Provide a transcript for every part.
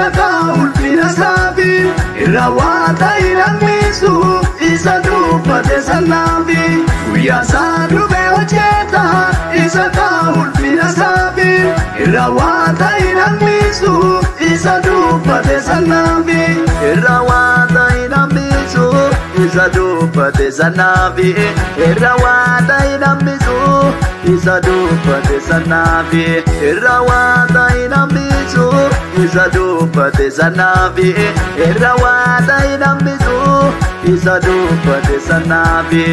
isa ulfina saafi irra waa ta'e lammisu isa dubbate sannaafi guyyaa isaa dhufee hojjeta isa ulfina saafi irra waa ta'e lammisu isa dubbate sannaafi irra waa ta'e lammisu isa dubbate sannaafi irra waa ta'e lammisu isa dubbate sannaafi irra waa ta'e lammisu isa dubbate sannaafi irra waa ta'e lammisu isa dubbate sannaafi.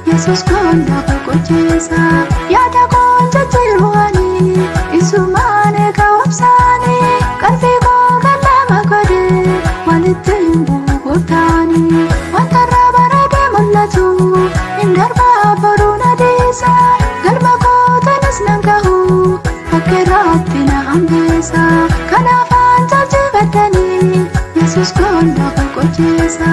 Yesus kona kukucheza yada konja jirwani isumane kawapsani kalbi ko kalama kode walitembu gotani watara barade mullatu indarba baruna desa galma ko tanas nangahu fakiratina ambesa kana fanta jibadani Yesus kona kukucheza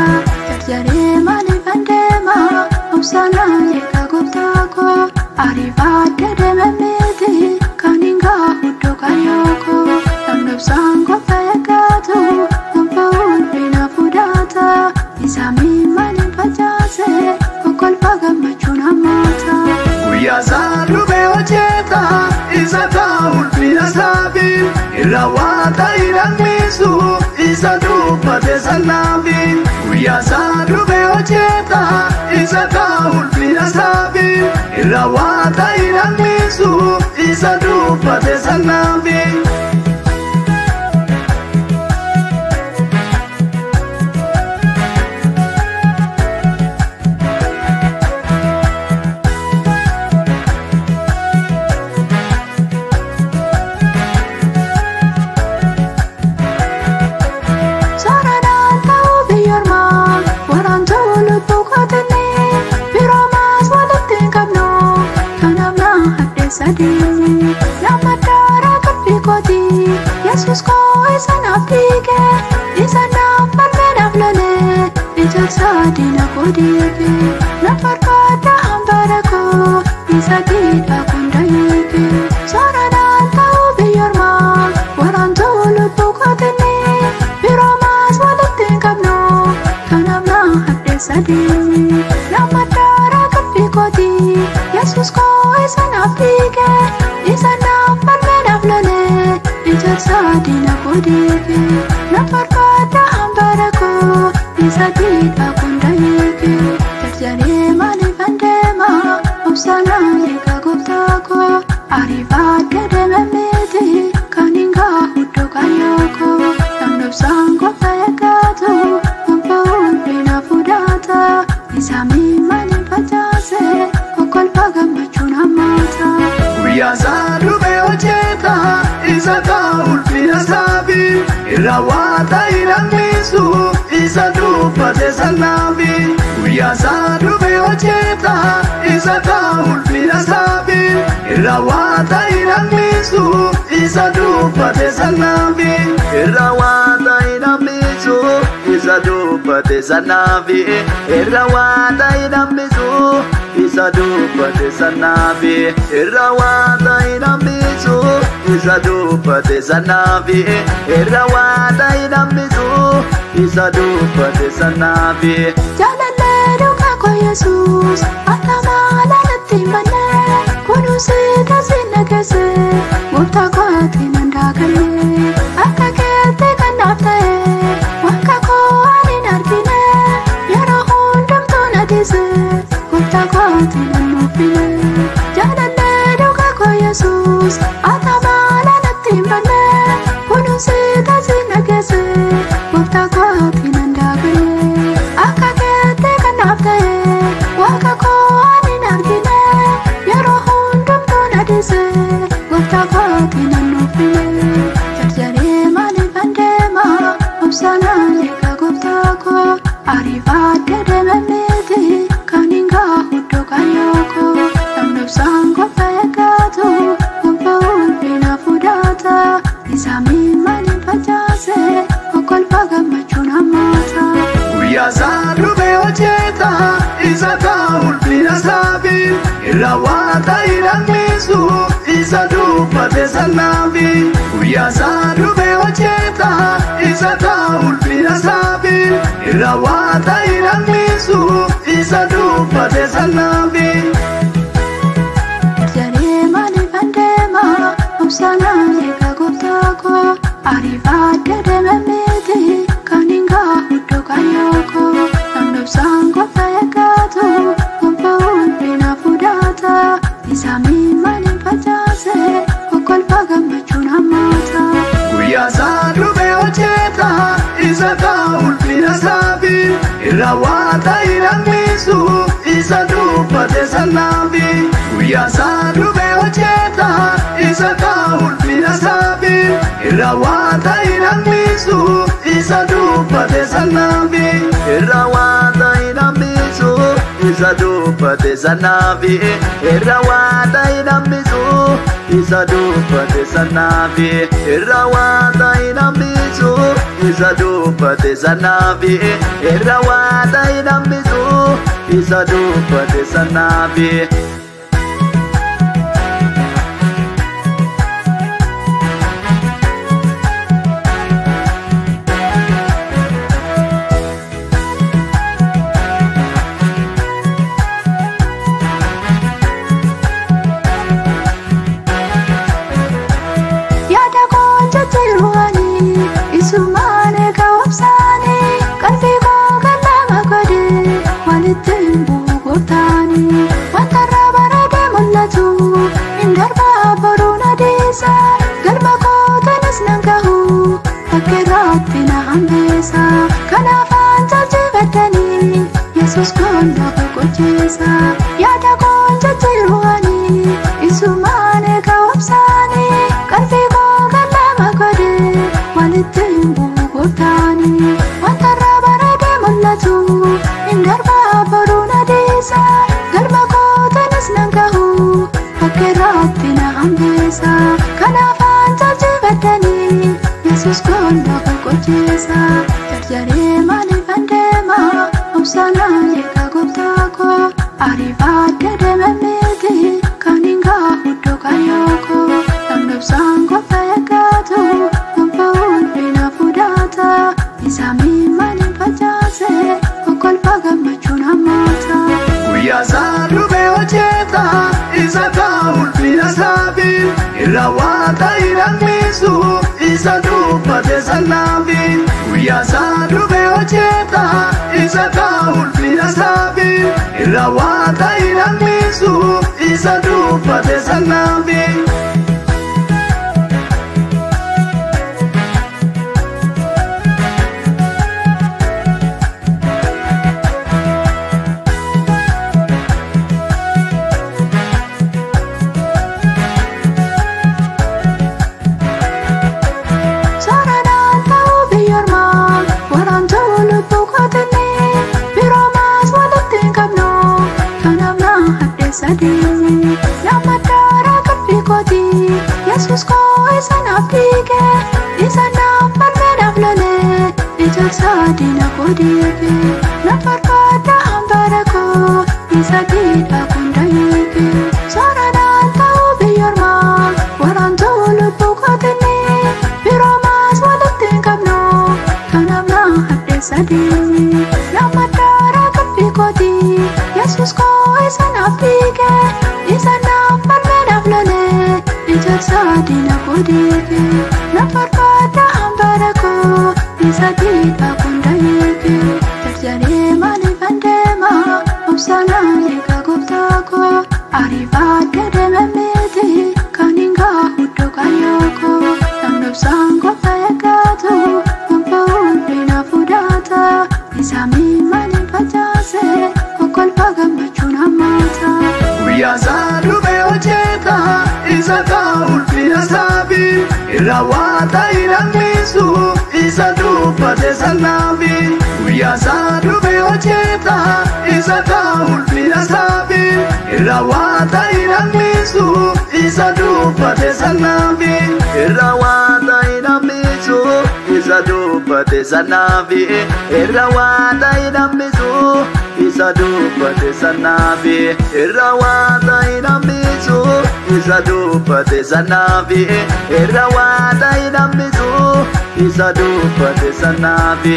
jarjare mani pandema Sana yeka goptako arifate dememete kaninga huddo kayoko namnab sango fayakato nambaun bina fudata isami mani pachase okol pagamachuna mata guyyaa isaa dhufee hojjeta isa ulfina saafi irra waa ta'e lammisu isa dubbate sannaafi guyyaa isaa dhufee hojjeta isa ulfina saafi irra waa ta'e lammisu isa dubbate sannaafi. Nama dara kapikoti Yesus ko isa napike isa napalme naflone isa sadina kodike naparpada hambarako isa kita kundayike soranan tau biyorma waran tolu tukatene biromas walatingkamno kanamna hadde sadini nama dara kapikoti Yesus ko isa napike isa napalme naflone isa sadina kodike naparpada hambarako isa kita kundayike jarjare mani pandema obsana yeka goptako arifate dememete kaninga huddo kayoko namnab sango fayakato nambaun bina fudata isami mani pachase okol pagamachuna mata guyyaa isaa dhufee hojjeta isa ulfina saafi irra waa ta'e lammisu isa dubbate sannaafi guyyaa isaa dhufee hojjeta isa ulfina saafi irra waa ta'e lammisu isa dubbate sannaafi irra waa ta'e lammisu isa dubbate sannaafi irra waa ta'e lammisu isa dubbate sannaafi irra waa ta'e lammisu isa dubbate sannaafi irra waa ta'e lammisu isa dubbate sannaafi. Jalalle dhuga ko Yesus atama lalatti manne kunuunsi taasina keesse gooftaa kootti nandagalle akka keetti kan naaf ta'e wakka koo ani argine yeroo hundumtuu na dhiise gooftaa kootti nan nuufine jalalle dhuga ko Yesus atama lalatti manne kunuunsi taasina keesse gooftaa kootti nandagalle akka Arrivate deemamete kan hinga huddoo kayyoko namni obsaan qofa eeggatu gonfa ulfina fudhata isaanii maaliin facaase okkolfa gammachuun hammaata. Guyyaa isaa dhufee hojjeta isa ta'a ulfina saafi irra waanta hidhamnisu isa dubbate sannaafi. Guyyaa isaa dhufee hojjeta isa ta'a ulfina saafi irra waanta hidhamnisu isa dubbate sannaafi. Jaree maaliif andeema obsanaan eega gooftaa koo arrivate deemamete kan hinga huddoo kayyoko namni obsaan qofa eeggatu gonfa ulfina fudhata isaanii maaliin facaase okkolfa gammachuun hammaata. Guyyaa isaa dhufee hojjeta isa ta'a ulfina saafi irra waanta hidhamnisu isa dubbate sannaafi. Guyyaa isaa dhufee hojjeta isa ta'a ulfina saafi irra waanta hidhamnisu isa dubbate sannaafi. Irra waanta hidhamnisu isa dubbate sannaafi. Irra waanta hidhamnisu isa dubbate sannaafi. Irra waanta hidhamnisu isa dubbate sannaafi. Irra waanta hidhamnisu isa dubbate sannaafi. Yaada koo jajjaruwanii isumaan eega obsaanii qalbii koo gallama godhe walitti hin bu'u gooftaanii wanta irraa bareedee mul'atu hin darbaa boruun adeessa galma kootanis nan gahu fakkeerratti na hambeessa kanaafaan jajjabeddanii Yesuus koon na boqochiisa. Yaada koo jajjaruwanii isumaan eega obsaanii qalbii koo gallama godhe walitti hin bu'u gooftaanii wanta irraa bareedee mul'atu hin darbaa boruun adeessa galma kootanis nan gahu fakkeerratti na hambeessa kanaafaan jajjabeddanii Yesuus koon na boqochiisa. Jarjaree maaliif andeema obsanaan eega gooftaa koo arrivate deemamete kan hinga huddoo kayyoko namni obsaan qofa eeggatu gonfa ulfina fudhata isaanii maaliin facaase okkolfa gammachuun hammaata. Guyyaa isaa dhufee hojjeta isa ta'a ulfina saafi irra waanta hidhamnisu isa dubbate sannaafi. Guyyaa isaa dhufee hojjeta isa ta'a ulfina saafi irra waanta hidhamnisu isa dubbate sannaafi. Sooraan ta'uu biyyoormaa waraantuu lubbuu kootinni biroo maas walitti hin qabnu kanaaf na hadheessa deemi nama daaraa qalbii kooti Yesuus koo isa naaf dhiige isa naaf falmee naaf lole ijaarsa diina koo diige na barbaada hambara koo isa diidhaa hunda hiike. Sooraan ta'uu biyyoormaa waraantuu lubbuu kootinni biroo maas walitti hin qabnu kanaaf na hadheessa deemi nama daaraa qalbii kooti Yesuus koo isa naaf dhiige isa naaf falmee naaf lole ijaarsa diina koo diige na barbaada hambara koo isa diidhaa hunda hiike. Jarjaree maaliif andeema obsanaan eega gooftaa koo arrivate deemamete kan hinga huddoo kayyoko namni obsaan qofa eeggatu gonfa ulfina fudhata isaanii maaliin facaase okkolfa gammachuun hammaata. Guyyaa isaa dhufee hojjeta isa ta'a ulfina saafi irra waanta hidhamnisu isa dubbate sanaafi guyyaa isaa dhufe hojjeta isa ulfina isaafi irra waan ta'e namnisu isa dubbate sanaafi irra waan ta'e namnisu isa dubbate sanaafi irra waan ta'e namnisu isa dubbate sanaafi irra waan ta'e namnisu isa dubbate sanaafi irra waan ta'e namnisu isa dubbate sanaafi.